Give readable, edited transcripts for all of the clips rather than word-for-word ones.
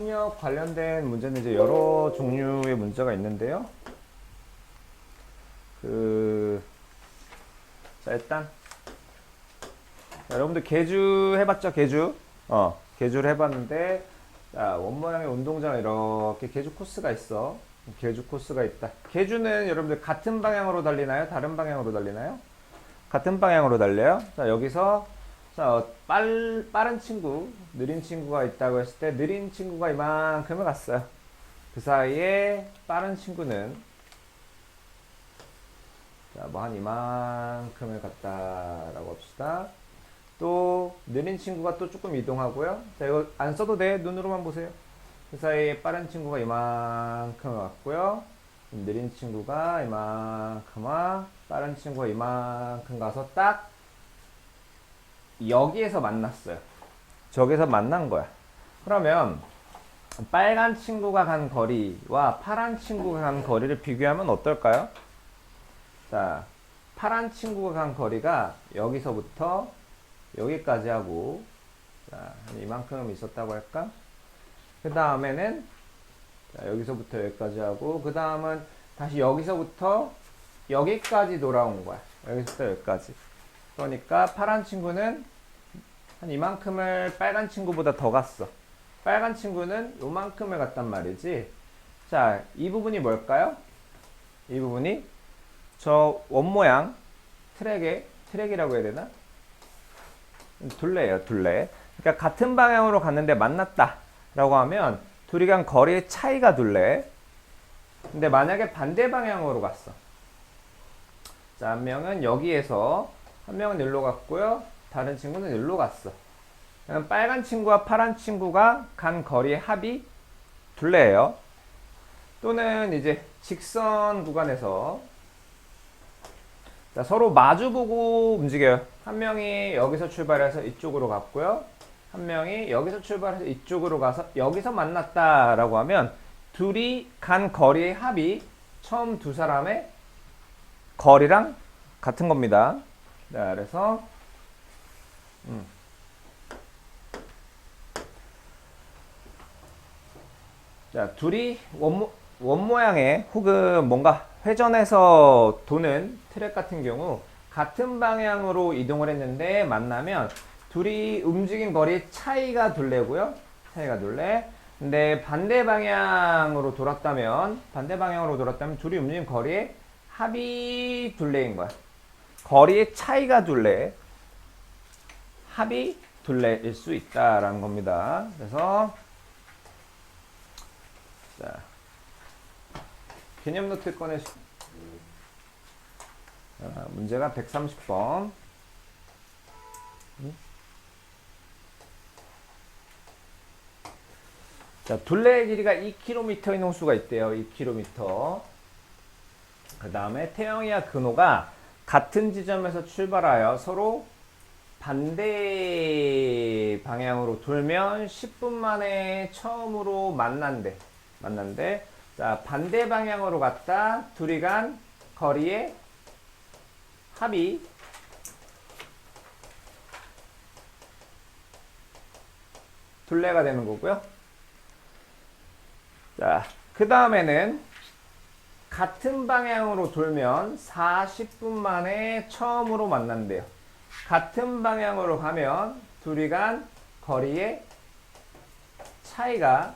학력 관련된 문제는 이제 여러 종류의 문제가 있는데요. 자, 일단, 자, 여러분들 계주 해봤죠? 계주? 계주를 해봤는데, 자, 원모양의 운동장 이렇게 계주 코스가 있어. 계주 코스가 있다. 계주는 여러분들 같은 방향으로 달리나요? 다른 방향으로 달리나요? 같은 방향으로 달려요. 자, 여기서 자, 빠른 친구, 느린 친구가 있다고 했을 때 느린 친구가 이만큼을 갔어요. 그 사이에 빠른 친구는 자, 뭐 한 이만큼을 갔다라고 합시다. 또 느린 친구가 또 조금 이동하고요. 자, 이거 안 써도 돼. 눈으로만 보세요. 그 사이에 빠른 친구가 이만큼을 갔고요. 느린 친구가 이만큼 와, 빠른 친구가 이만큼 가서 딱 여기에서 만났어요. 저기서 만난 거야. 그러면 빨간 친구가 간 거리와 파란 친구가 간 거리를 비교하면 어떨까요? 자, 파란 친구가 간 거리가 여기서부터 여기까지 하고, 자, 이만큼 있었다고 할까? 그 다음에는 여기서부터 여기까지 하고, 그 다음은 다시 여기서부터 여기까지 돌아온 거야. 여기서부터 여기까지. 그러니까 파란 친구는 한 이만큼을 빨간 친구보다 더 갔어. 빨간 친구는 요만큼을 갔단 말이지. 자, 이 부분이 뭘까요? 이 부분이 저 원모양 트랙이라고 해야 되나? 둘레예요, 둘레. 그러니까 같은 방향으로 갔는데 만났다 라고 하면 둘이 간 거리의 차이가 둘레. 근데 만약에 반대 방향으로 갔어. 자, 한 명은 여기에서 한 명은 일로 갔고요. 다른 친구는 일로 갔어. 빨간 친구와 파란 친구가 간 거리의 합이 둘레예요. 또는 이제 직선 구간에서 자, 서로 마주보고 움직여요. 한 명이 여기서 출발해서 이쪽으로 갔고요. 한 명이 여기서 출발해서 이쪽으로 가서 여기서 만났다라고 하면 둘이 간 거리의 합이 처음 두 사람의 거리랑 같은 겁니다. 자, 그래서 자, 둘이 원모양의 혹은 뭔가 회전해서 도는 트랙 같은 경우 같은 방향으로 이동을 했는데 만나면 둘이 움직인 거리의 차이가 둘레고요. 차이가 둘레. 근데 반대 방향으로 돌았다면 둘이 움직인 거리의 합이 둘레인 거야. 거리의 차이가 둘레, 합이 둘레일 수 있다라는 겁니다. 그래서 자, 개념 노트 꺼내시. 문제가 130번. 자, 둘레의 길이가 2km인 호수가 있대요. 2km. 그 다음에 태영이와 근호가 같은 지점에서 출발하여 서로 반대 방향으로 돌면 10분 만에 처음으로 만난대. 자, 반대 방향으로 갔다 둘이 간 거리의 합이 둘레가 되는 거고요. 자, 그 다음에는 같은 방향으로 돌면 40분 만에 처음으로 만난대요. 같은 방향으로 가면 둘이 간 거리의 차이가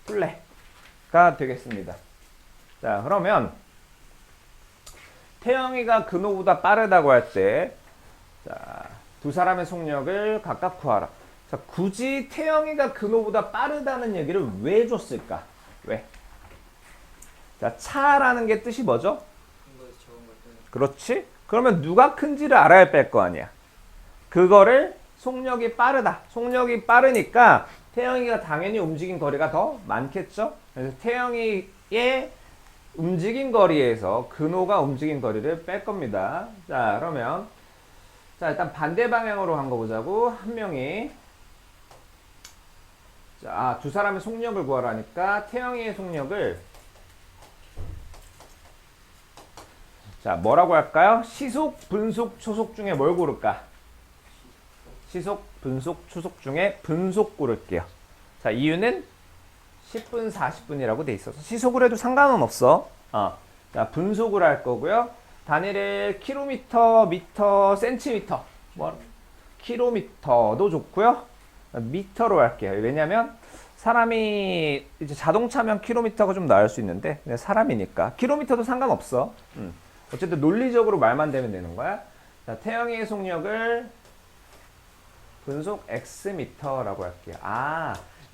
둘레가 되겠습니다. 자, 그러면 태영이가 근호보다 빠르다고 할 때, 자, 두 사람의 속력을 각각 구하라. 자, 굳이 태영이가 근호보다 빠르다는 얘기를 왜 줬을까? 왜? 자, 차라는 게 뜻이 뭐죠? 그렇지? 그러면 누가 큰지를 알아야 뺄 거 아니야. 그거를 속력이 빠르다. 속력이 빠르니까 태영이가 당연히 움직인 거리가 더 많겠죠? 그래서 태영이의 움직인 거리에서 근호가 움직인 거리를 뺄 겁니다. 자, 그러면 자, 일단 반대 방향으로 한 거 보자고. 한 명이 자, 두 사람의 속력을 구하라니까 태영이의 속력을 자, 뭐라고 할까요? 시속, 분속, 초속 중에 뭘 고를까? 시속, 분속, 추속 중에 분속 고를게요. 자, 이유는 10분, 40분이라고 돼 있어서 시속을 해도 상관은 없어. 자, 분속을 할 거고요. 단위를 킬로미터, 미터, 센티미터, 뭐 킬로미터도 좋고요. 미터로 할게요. 왜냐면 사람이 이제 자동차면 킬로미터가 좀 나을 수 있는데 사람이니까 킬로미터도 상관없어. 어쨌든 논리적으로 말만 되면 되는 거야. 자, 태영이의 속력을 분속 X미터라고 할게요.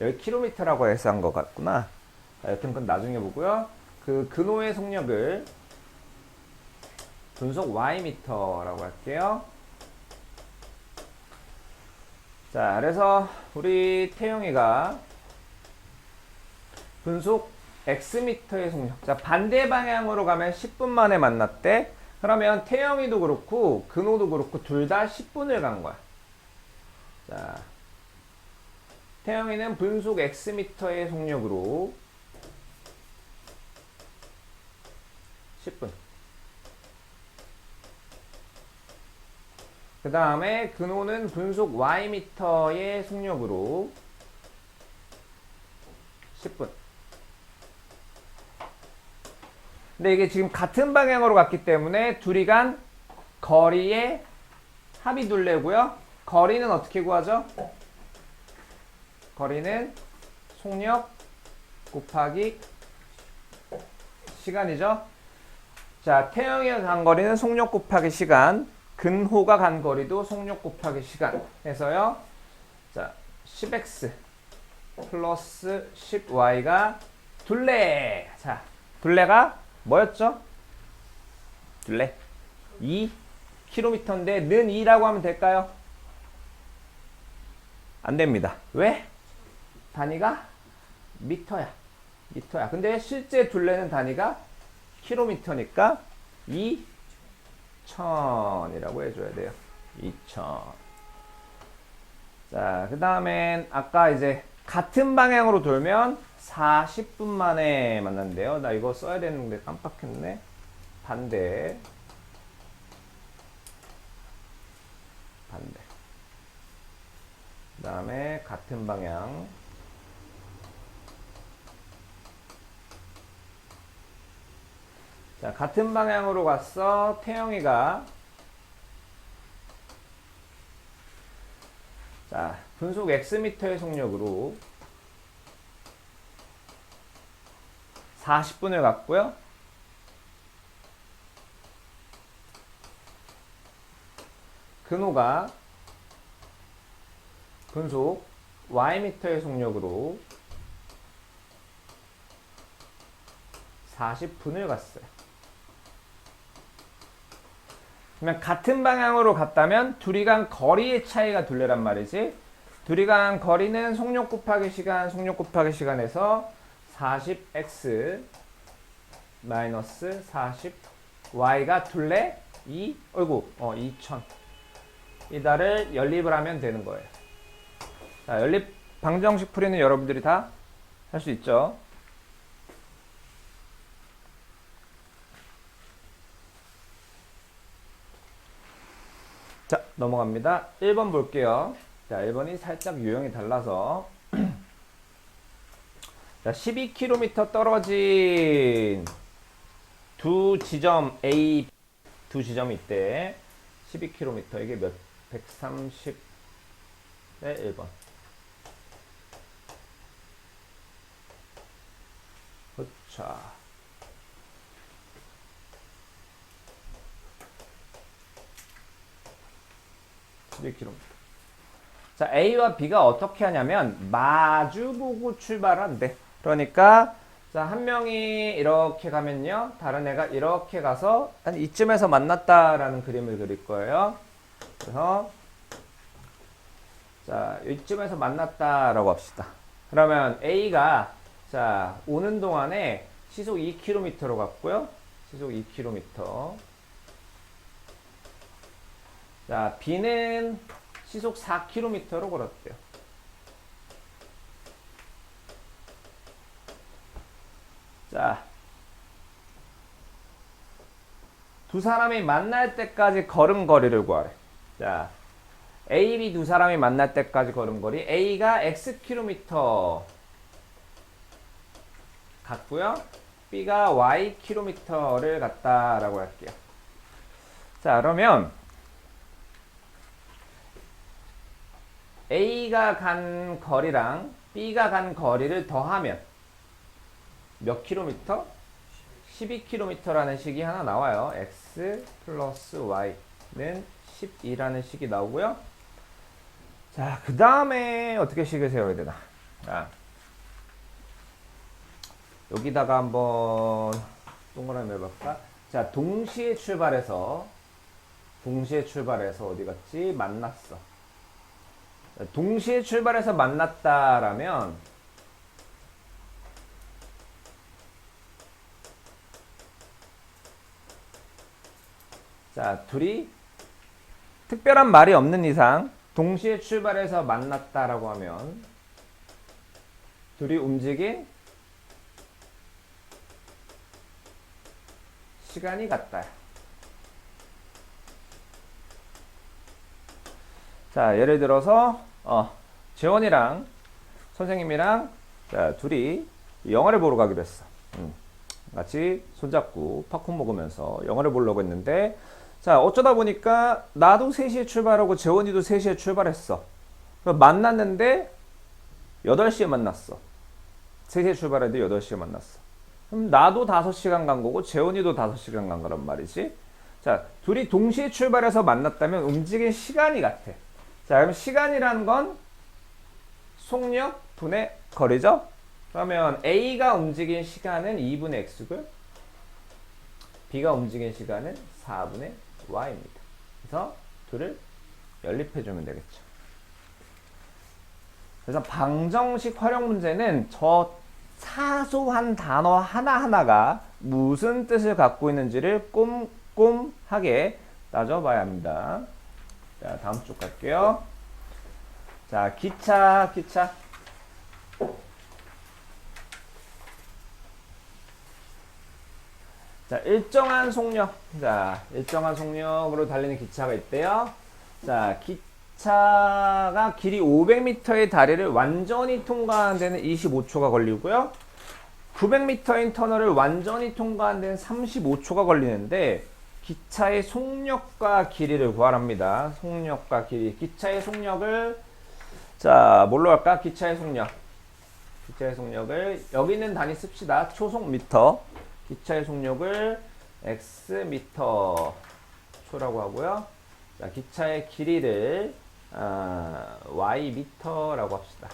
여기 킬로미터라고 해서 한 것 같구나. 자, 여튼 그건 나중에 보고요. 그 근호의 속력을 분속 Y미터라고 할게요. 자, 그래서 우리 태영이가 분속 X미터의 속력. 자, 반대 방향으로 가면 10분 만에 만났대. 그러면 태영이도 그렇고 근호도 그렇고 둘 다 10분을 간 거야. 자, 태영이는 분속 X미터의 속력으로 10분. 그 다음에 근호는 분속 Y미터의 속력으로 10분. 근데 이게 지금 같은 방향으로 갔기 때문에 둘이 간 거리의 합이 둘레고요. 거리는 어떻게 구하죠? 거리는 속력 곱하기 시간이죠. 자, 태영이가 간 거리는 속력 곱하기 시간, 근호가 간 거리도 속력 곱하기 시간 해서요. 자, 10x 플러스 10y가 둘레. 자, 둘레가 뭐였죠? 둘레 2km인데 는 2라고 하면 될까요? 안 됩니다. 왜? 단위가 미터야. 미터야. 근데 실제 둘레는 단위가 킬로미터니까 2000이라고 해줘야 돼요. 2000. 자, 그 다음엔 아까 이제 같은 방향으로 돌면 40분 만에 만난대요. 나 이거 써야 되는데 깜빡했네. 반대. 반대. 그 다음에 같은 방향. 자, 같은 방향으로 갔어. 태영이가 자, 분속 X미터의 속력으로 40분을 갔고요. 근호가 분속 Y미터의 속력으로 40분을 갔어요. 그러면 같은 방향으로 갔다면 둘이 간 거리의 차이가 둘레란 말이지. 둘이 간 거리는 속력 곱하기 시간, 속력 곱하기 시간에서 40x 마이너스 40y가 둘레 2000 이다를 연립을 하면 되는 거예요. 자, 연립 방정식 풀이는 여러분들이 다 할 수 있죠. 자, 넘어갑니다. 1번 볼게요. 자, 1번이 살짝 유형이 달라서 자, 12km 떨어진 두 지점 A 두 지점이 있대. 12km 이게 몇? 130의 1번. 자, 자, A와 B가 어떻게 하냐면 마주보고 출발한대. 그러니까 자, 한 명이 이렇게 가면요, 다른 애가 이렇게 가서 한 이쯤에서 만났다라는 그림을 그릴 거예요. 그래서 자, 이쯤에서 만났다라고 합시다. 그러면 A가 자, 오는 동안에 시속 2km로 갔고요. 시속 2km. 자, B는 시속 4km로 걸었대요. 자, 두 사람이 만날 때까지 걸음 거리를 구하래. 자, A, B 두 사람이 만날 때까지 걸은 거리 A가 X 킬로미터 갔고요. B가 Y 킬로미터를 갔다라고 할게요. 자, 그러면 A가 간 거리랑 B가 간 거리를 더하면 몇 킬로미터? 12킬로미터라는 식이 하나 나와요. X 플러스 Y는 12라는 식이 나오고요. 자, 그 다음에 어떻게 식을 세워야 되나? 자, 여기다가 한번 동그라미 해볼까? 자, 동시에 출발해서 어디 갔지? 만났어. 자, 동시에 출발해서 만났다라면 자, 둘이 특별한 말이 없는 이상 동시에 출발해서 만났다라고 하면 둘이 움직인 시간이 같다. 자, 예를 들어서 재원이랑 선생님이랑 자, 둘이 영화를 보러 가기로 했어. 같이 손잡고 팝콘 먹으면서 영화를 보려고 했는데 자, 어쩌다 보니까 나도 3시에 출발하고 재원이도 3시에 출발했어. 만났는데 8시에 만났어. 3시에 출발했는데 8시에 만났어. 그럼 나도 5시간 간 거고 재원이도 5시간 간 거란 말이지. 자, 둘이 동시에 출발해서 만났다면 움직인 시간이 같아. 자, 그럼 시간이라는 건 속력 분의 거리죠? 그러면 A가 움직인 시간은 2분의 X고요. B가 움직인 시간은 4분의 Y입니다. 그래서 둘을 연립해주면 되겠죠. 그래서 방정식 활용 문제는 저 사소한 단어 하나하나가 무슨 뜻을 갖고 있는지를 꼼꼼하게 따져봐야 합니다. 자, 다음 쪽 갈게요. 자, 기차. 자, 일정한 속력으로 달리는 기차가 있대요. 자, 기차가 길이 500m의 다리를 완전히 통과하는 데는 25초가 걸리고요. 900m인 터널을 완전히 통과하는 데는 35초가 걸리는데 기차의 속력과 길이를 구하랍니다. 속력과 길이. 기차의 속력을 자, 뭘로 할까? 기차의 속력을 여기 있는 단위 씁시다. 초속 미터. 기차의 속력을 X미터 초라고 하고요. 자, 기차의 길이를 Y미터라고 합시다.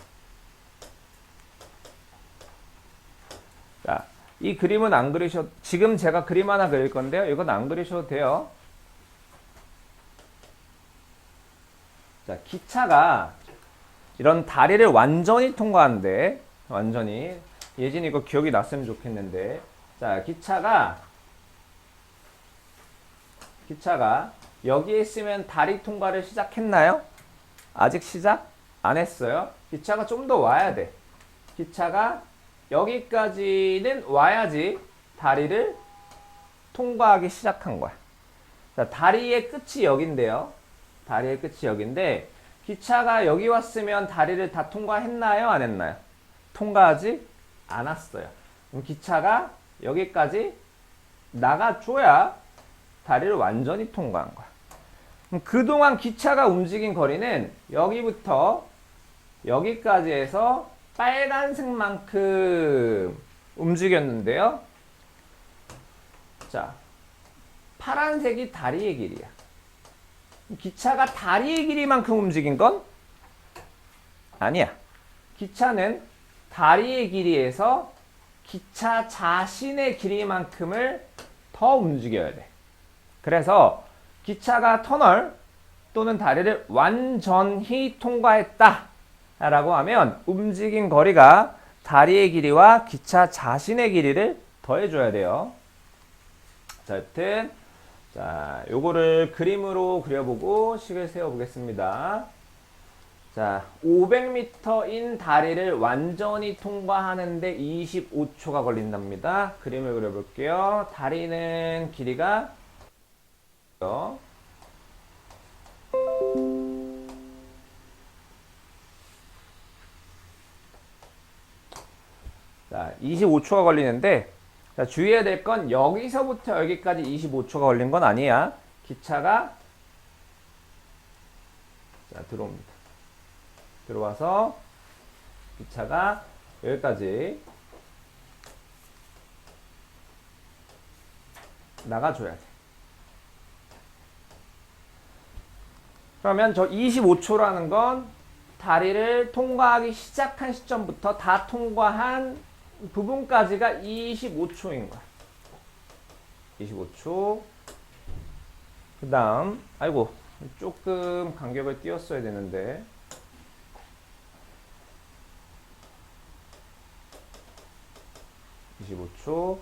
자, 이 그림은 안 그리셔도 지금 제가 그림 하나 그릴 건데요. 이건 안 그리셔도 돼요. 자, 기차가 이런 다리를 완전히 통과하는데 완전히 예진이 이거 기억이 났으면 좋겠는데 자, 기차가 여기에 있으면 다리 통과를 시작했나요? 아직 시작 안 했어요. 기차가 좀 더 와야 돼. 기차가 여기까지는 와야지 다리를 통과하기 시작한 거야. 자, 다리의 끝이 여긴데요. 다리의 끝이 여긴데 기차가 여기 왔으면 다리를 다 통과했나요? 안 했나요? 통과하지 않았어요. 그럼 기차가 여기까지 나가줘야 다리를 완전히 통과한 거야. 그럼 그동안 기차가 움직인 거리는 여기부터 여기까지 해서 빨간색만큼 움직였는데요. 자, 파란색이 다리의 길이야. 기차가 다리의 길이만큼 움직인 건 아니야. 기차는 다리의 길이에서 기차 자신의 길이만큼을 더 움직여야 돼. 그래서 기차가 터널 또는 다리를 완전히 통과했다 라고 하면 움직인 거리가 다리의 길이와 기차 자신의 길이를 더해줘야 돼요. 자, 여튼 자, 요거를 그림으로 그려보고 식을 세워보겠습니다. 자, 500m인 다리를 완전히 통과하는데 25초가 걸린답니다. 그림을 그려볼게요. 다리는 길이가 자, 25초가 걸리는데, 자, 주의해야 될 건 여기서부터 여기까지 25초가 걸린 건 아니야. 기차가 자, 들어옵니다. 들어와서 기차가 여기까지 나가줘야 돼. 그러면 저 25초라는 건 다리를 통과하기 시작한 시점부터 다 통과한 부분까지가 25초인 거야. 25초. 그 다음, 아이고, 조금 간격을 띄웠어야 되는데. 25초.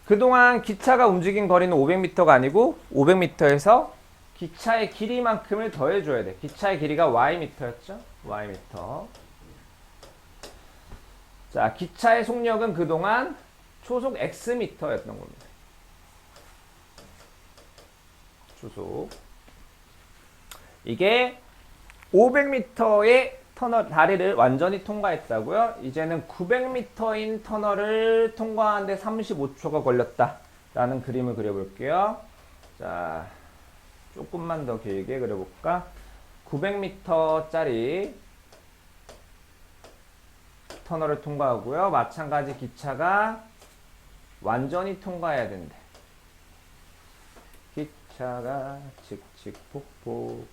그동안 기차가 움직인 거리는 500m가 아니고 500m에서 기차의 길이만큼을 더해줘야 돼. 기차의 길이가 ym였죠? ym. 자, 기차의 속력은 그동안 초속 xm였던 겁니다. 초속. 이게 500m의 터널 다리를 완전히 통과했다고요. 이제는 900m인 터널을 통과하는데 35초가 걸렸다라는 그림을 그려볼게요. 자, 조금만 더 길게 그려볼까? 900m짜리 터널을 통과하고요. 마찬가지 기차가 완전히 통과해야 된대. 기차가 칙칙폭폭.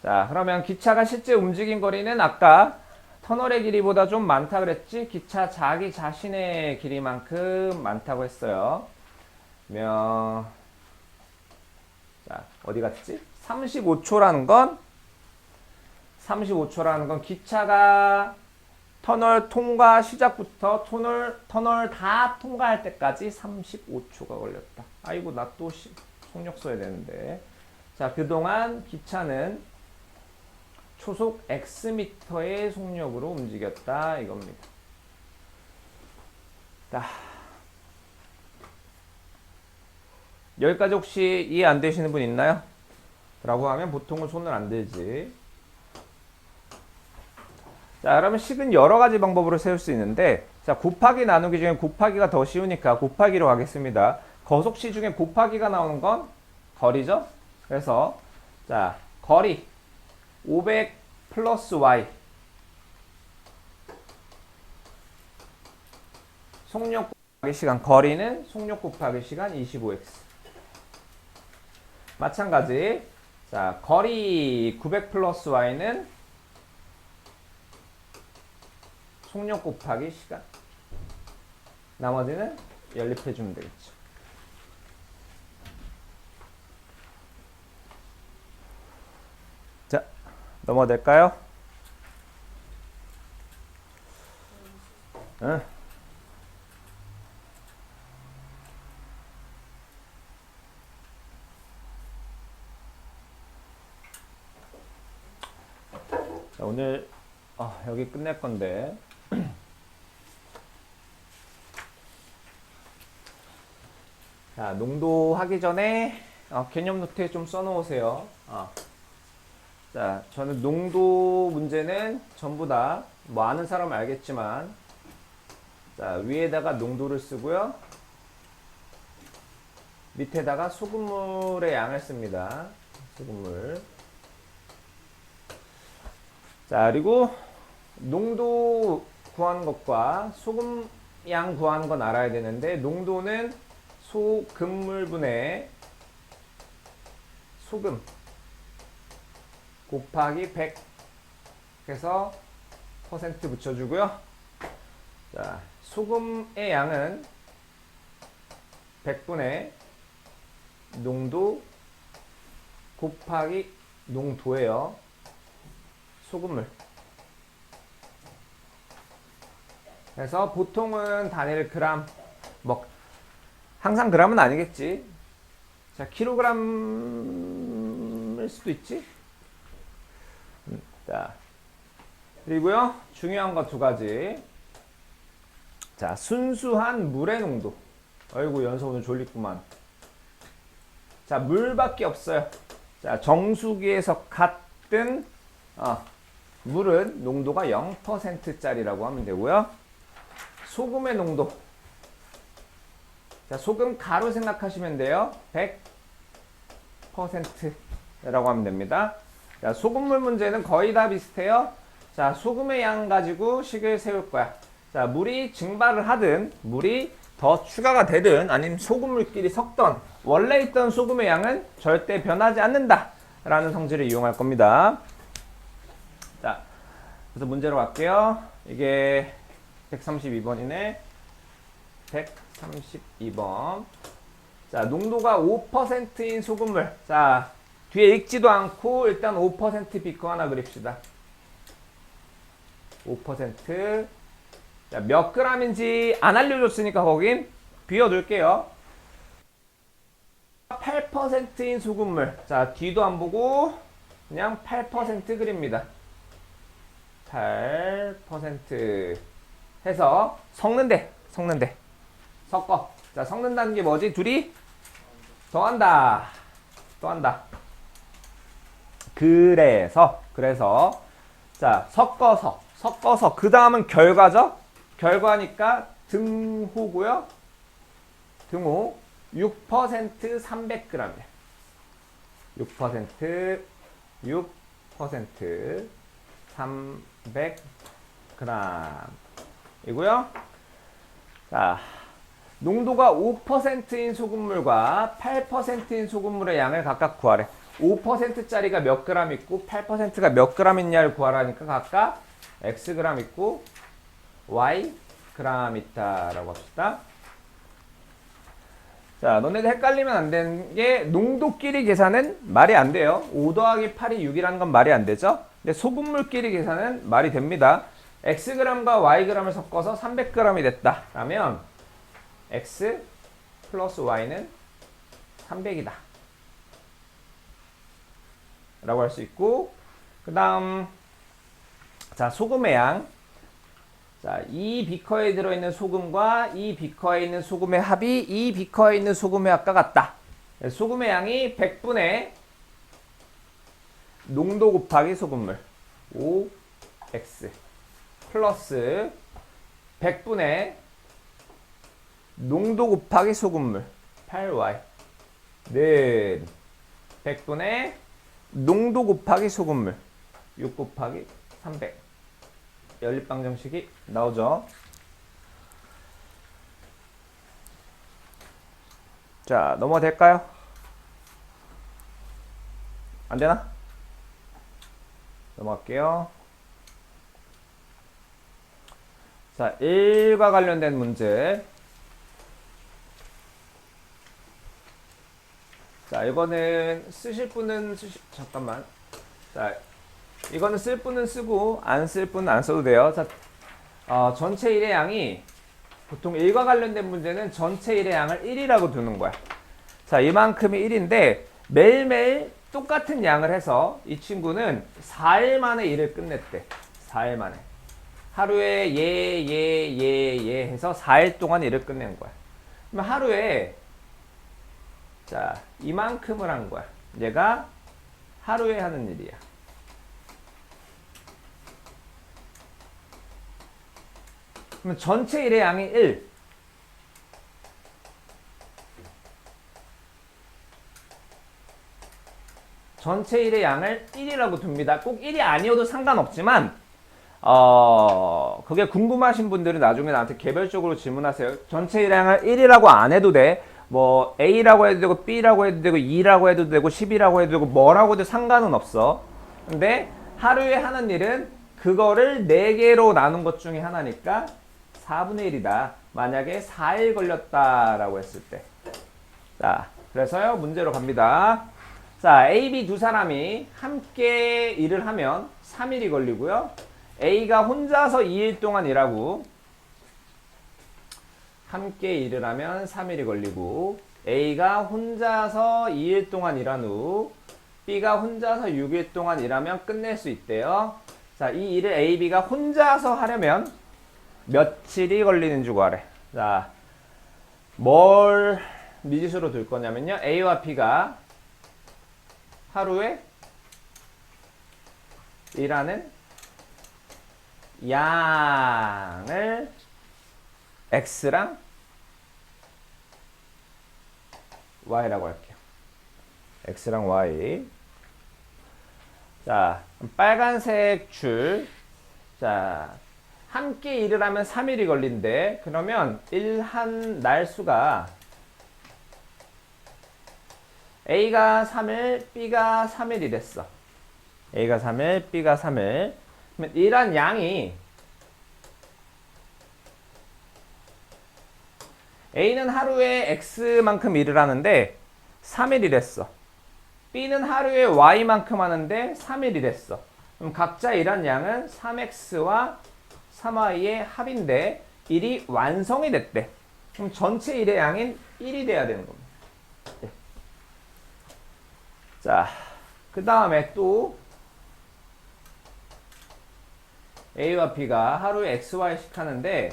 자, 그러면 기차가 실제 움직인 거리는 아까 터널의 길이보다 좀 많다 그랬지? 기차 자기 자신의 길이만큼 많다고 했어요. 그러면 자, 어디 갔지? 35초라는 건 기차가 터널 통과 시작부터 터널 다 통과할 때까지 35초가 걸렸다. 아이고, 나 또 속력 써야 되는데. 자, 그동안 기차는 초속 xm의 속력으로 움직였다 이겁니다. 자, 여기까지 혹시 이해 안 되시는 분 있나요? 라고 하면 보통은 손을 안 들지. 자, 그러면 식은 여러 가지 방법으로 세울 수 있는데, 자, 곱하기 나누기 중에 곱하기가 더 쉬우니까 곱하기로 가겠습니다. 거속시 중에 곱하기가 나오는 건 거리죠? 그래서 자, 거리 500 플러스 y 속력 곱하기 시간, 거리는 속력 곱하기 시간 25x. 마찬가지. 자, 거리 900 플러스 y는 속력 곱하기 시간. 나머지는 연립해 주면 되겠죠. 자, 넘어가 될까요? 응. 자, 오늘 여기 끝낼 건데 자, 농도 하기 전에 개념 노트에 좀 써놓으세요. 자, 저는 농도 문제는 전부 다 뭐 아는 사람은 알겠지만, 자, 위에다가 농도를 쓰고요. 밑에다가 소금물의 양을 씁니다. 소금물. 자, 그리고 농도 구하는 것과 소금 양 구하는 건 알아야 되는데, 농도는 소금물분의 소금 곱하기 100 해서 퍼센트 붙여주고요. 자, 소금의 양은 100분의 농도 곱하기 농도예요. 소금물. 그래서 보통은 단위를 그램, 뭐 항상 그램은 아니겠지. 자, 킬로그램일 수도 있지. 자, 그리고요, 중요한 거 두 가지. 자, 순수한 물의 농도. 아이고, 연서 오늘 졸리구만. 자, 물밖에 없어요. 자, 정수기에서 같은 물은 농도가 0%짜리라고 하면 되고요. 소금의 농도. 자, 소금 가루 생각하시면 돼요. 100%라고 하면 됩니다. 자, 소금물 문제는 거의 다 비슷해요. 자, 소금의 양 가지고 식을 세울 거야. 자, 물이 증발을 하든, 물이 더 추가가 되든, 아니면 소금물끼리 섞던, 원래 있던 소금의 양은 절대 변하지 않는다. 라는 성질을 이용할 겁니다. 자, 그래서 문제로 갈게요. 이게 132번이네. 132번. 자, 농도가 5%인 소금물. 자, 뒤에 읽지도 않고 일단 5% 비커 하나 그립시다. 5%. 자, 몇 g인지 안 알려줬으니까 거긴 비워둘게요. 8%인 소금물. 자, 뒤도 안 보고 그냥 8% 그립니다. 8% 해서 섞는데 섞어. 자, 섞는다는 게 뭐지? 둘이 더한다. 그래서 자, 섞어서 그 다음은 결과죠. 결과니까 등호고요. 등호 6% 300g이에요. 6% 300g 이고요. 자, 농도가 5%인 소금물과 8%인 소금물의 양을 각각 구하래. 5%짜리가 몇 g 있고 8%가 몇 g 있냐를 구하라니까 각각 x g 있고 y g 있다라고 합시다. 자, 너네들 헷갈리면 안 되는 게 농도끼리 계산은 말이 안 돼요. 5 더하기 8이 6이라는 건 말이 안 되죠. 근데 소금물끼리 계산은 말이 됩니다. xg과 yg을 섞어서 300g이 됐다. 라면 x 플러스 y는 300이다. 라고 할 수 있고, 그 다음, 자, 소금의 양. 자, 이 비커에 들어있는 소금과 이 비커에 있는 소금의 합이 이 비커에 있는 소금의 합과 같다. 소금의 양이 100분의 농도 곱하기 소금물 5x 플러스 100분의 농도 곱하기 소금물 8y 는 100분의 농도 곱하기 소금물 6 곱하기 300 연립방정식이 나오죠. 자, 넘어가 될까요? 안 되나? 넘어갈게요. 자, 1과 관련된 문제. 자, 이거는 쓰실 분은 잠깐만. 자, 이거는 쓸 분은 쓰고 안 쓸 분은 안 써도 돼요. 자, 전체 1의 양이 보통 1과 관련된 문제는 전체 1의 양을 1이라고 두는 거야. 자, 이만큼이 1인데 매일매일 똑같은 양을 해서 이 친구는 4일 만에 일을 끝냈대. 4일 만에. 하루에 얘 해서 4일 동안 일을 끝낸 거야. 그러면 하루에 자, 이만큼을 한 거야. 얘가 하루에 하는 일이야. 그러면 전체 일의 양이 1. 전체 일의 양을 1이라고 둡니다. 꼭 1이 아니어도 상관없지만 그게 궁금하신 분들은 나중에 나한테 개별적으로 질문하세요. 전체 일의 양을 1이라고 안 해도 돼. 뭐 A라고 해도 되고 B라고 해도 되고 2라고 해도 되고 10이라고 해도 되고 뭐라고 해도 상관은 없어. 근데 하루에 하는 일은 그거를 4개로 나눈 것 중에 하나니까 4분의 1이다. 만약에 4일 걸렸다라고 했을 때. 자, 그래서요, 문제로 갑니다. 자, A, B 두 사람이 함께 일을 하면 3일이 걸리고요. A가 혼자서 2일 동안 일하고, 함께 일을 하면 3일이 걸리고, A가 혼자서 2일 동안 일한 후, B가 혼자서 6일 동안 일하면 끝낼 수 있대요. 자, 이 일을 A, B가 혼자서 하려면 며칠이 걸리는 줄 구하래. 자, 뭘 미지수로 둘 거냐면요. A와 B가 하루에 일하는 양을 x랑 y라고 할게요. x랑 y. 자, 빨간색 줄. 자, 함께 일을 하면 3일이 걸린대. 그러면 일한 날수가 A가 3일, B가 3일이랬어. A가 3일, B가 3일. 그러면 일한 양이 A는 하루에 X만큼 일을 하는데 3일이랬어. B는 하루에 Y만큼 하는데 3일이랬어. 그럼 각자 일한 양은 3X와 3Y의 합인데 일이 완성이 됐대. 그럼 전체 일의 양인 1이 돼야 되는 겁니다. 네. 자, 그 다음에 또 A와 B가 하루에 XY씩 하는데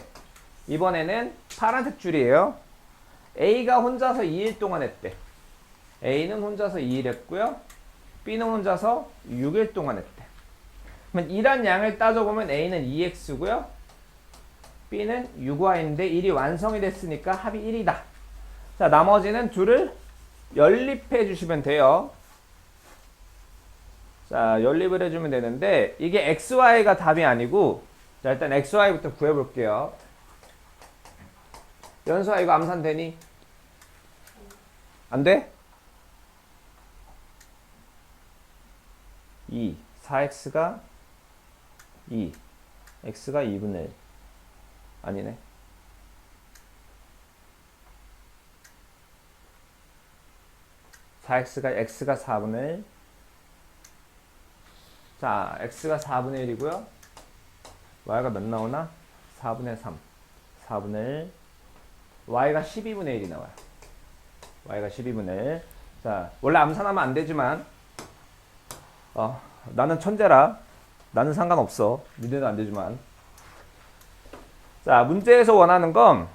이번에는 파란색 줄이에요. A가 혼자서 2일 동안 했대. A는 혼자서 2일 했고요. B는 혼자서 6일 동안 했대. 그러면 일한 양을 따져보면 A는 2X고요. B는 6Y인데 일이 완성이 됐으니까 합이 1이다. 자, 나머지는 둘을 연립해 주시면 돼요. 자, 연립을 해주면 되는데 이게 XY가 답이 아니고, 자, 일단 XY부터 구해볼게요. 연수아, 이거 암산되니? 안 돼? 2, 4X가 2, X가 2분의 1. 아니네. X가 4분의 1. 자, X가 4분의 1이고요. Y가 몇 나오나? 4분의 3. 4분의 1. Y가 12분의 1이 나와요. Y가 12분의 1. 자, 원래 암산하면 안 되지만, 나는 천재라. 나는 상관없어. 니네는 안 되지만. 자, 문제에서 원하는 건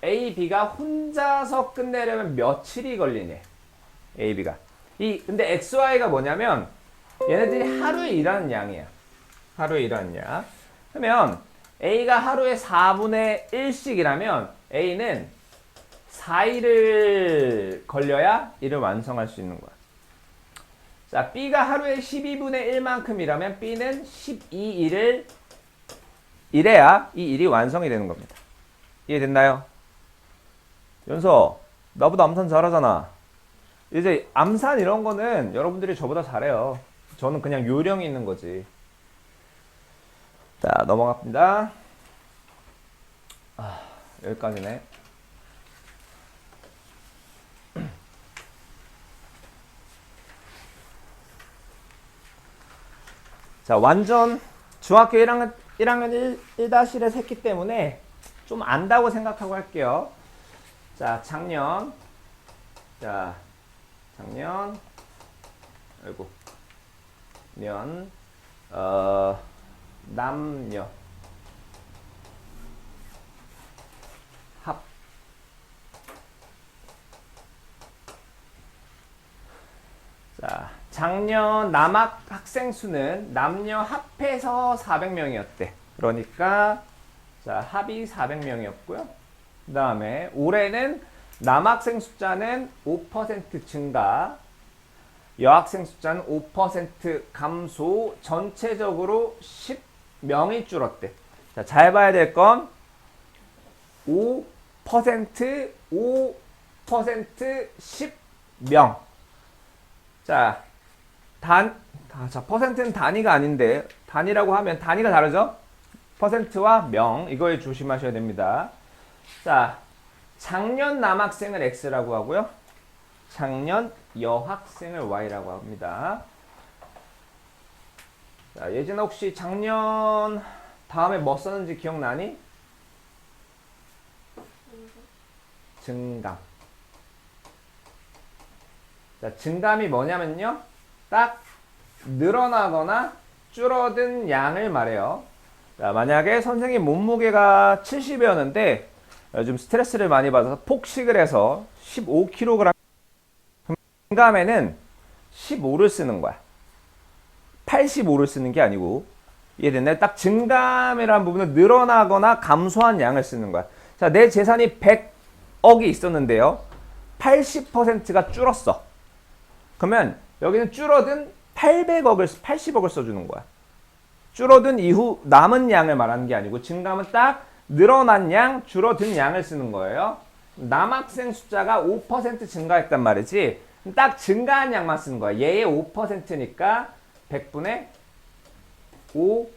A, B가 혼자서 끝내려면 며칠이 걸리네. A, B가. 근데 X, Y가 뭐냐면 얘네들이 하루에 일하는 양이야. 하루에 일하는 양. 그러면 A가 하루에 4분의 1씩이라면 A는 4일을 걸려야 일을 완성할 수 있는 거야. 자, B가 하루에 12분의 1만큼이라면 B는 12일을 일해야 이 일이 완성이 되는 겁니다. 이해됐나요? 연서, 나보다 암산 잘하잖아. 이제 암산 이런 거는 여러분들이 저보다 잘해요. 저는 그냥 요령이 있는 거지. 자, 넘어갑니다. 여기까지네. 자, 완전 중학교 1학년 1-1을 했기 때문에 좀 안다고 생각하고 할게요. 자, 작년, 아이고, 남녀 합. 자, 작년 남학 학생 수는 남녀 합해서 400명이었대. 그러니까 자, 합이 400명이었고요. 그 다음에 올해는 남학생 숫자는 5% 증가, 여학생 숫자는 5% 감소, 전체적으로 10명이 줄었대. 자, 잘 봐야 될 건 5%, 10명. 자, 퍼센트는 단위가 아닌데, 단위라고 하면 단위가 다르죠? 퍼센트와 명, 이거에 조심하셔야 됩니다. 자, 작년 남학생을 X라고 하고요. 작년 여학생을 Y라고 합니다. 자, 예진아 혹시 작년 다음에 뭐 썼는지 기억나니? 증감. 자, 증감이 뭐냐면요. 딱 늘어나거나 줄어든 양을 말해요. 자, 만약에 선생님 몸무게가 70이었는데 요즘 스트레스를 많이 받아서 폭식을 해서 15kg, 증감에는 15를 쓰는 거야. 85를 쓰는 게 아니고 이해됐나요? 딱 증감이라는 부분은 늘어나거나 감소한 양을 쓰는 거야. 자, 내 재산이 100억이 있었는데요. 80%가 줄었어. 그러면 여기는 줄어든 80억을 써주는 거야. 줄어든 이후 남은 양을 말하는 게 아니고 증감은 딱 늘어난 양, 줄어든 양을 쓰는 거예요. 남학생 숫자가 5% 증가했단 말이지. 딱 증가한 양만 쓰는 거야. 얘의 5%니까 100분의 5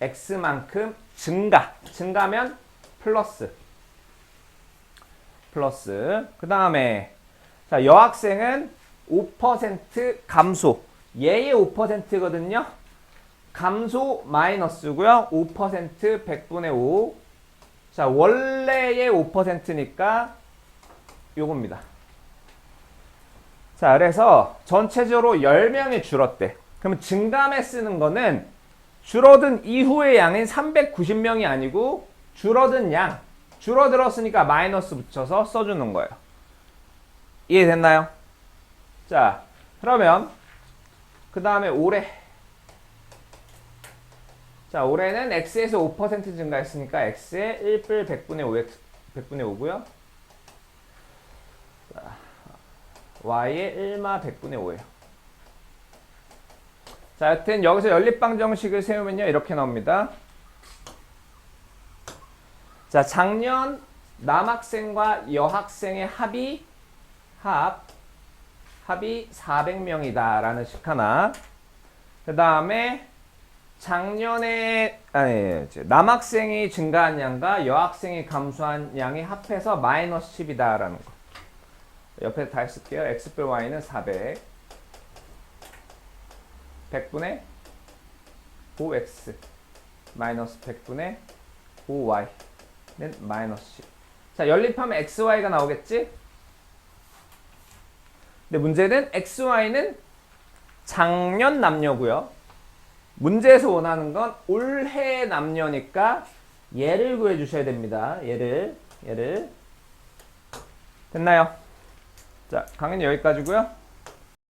x만큼 증가면 플러스 그 다음에 자 여학생은 5% 감소 얘의 5%거든요 감소 마이너스고요 5% 100분의 5 자 원래의 5%니까 요겁니다. 자 그래서 전체적으로 10명이 줄었대. 그러면 증감에 쓰는 거는 줄어든 이후의 양인 390명이 아니고 줄어든 양 줄어들었으니까 마이너스 붙여서 써주는 거예요. 이해됐나요? 자 그러면 그 다음에 올해 자 올해는 x에서 5% 증가했으니까 x의 1뿔 100분의 5고요 y의 1마 100분의 5예요. 자, 여튼 여기서 연립방정식을 세우면요. 이렇게 나옵니다. 자, 작년 남학생과 여학생의 합이 400명이다 라는 식 하나. 그 다음에 작년에 남학생이 증가한 양과 여학생이 감소한 양이 합해서 마이너스 10이다 라는 거. 옆에 다 쓸게요. x뿔 y는 400 100분의 5x 마이너스 100분의 5y는 마이너스 10. 자 연립하면 xy가 나오겠지? 근데 문제는 xy는 작년 남녀고요. 문제에서 원하는 건 올해 남녀니까 얘를 구해주셔야 됩니다. 얘를 됐나요? 자 강의는 여기까지고요.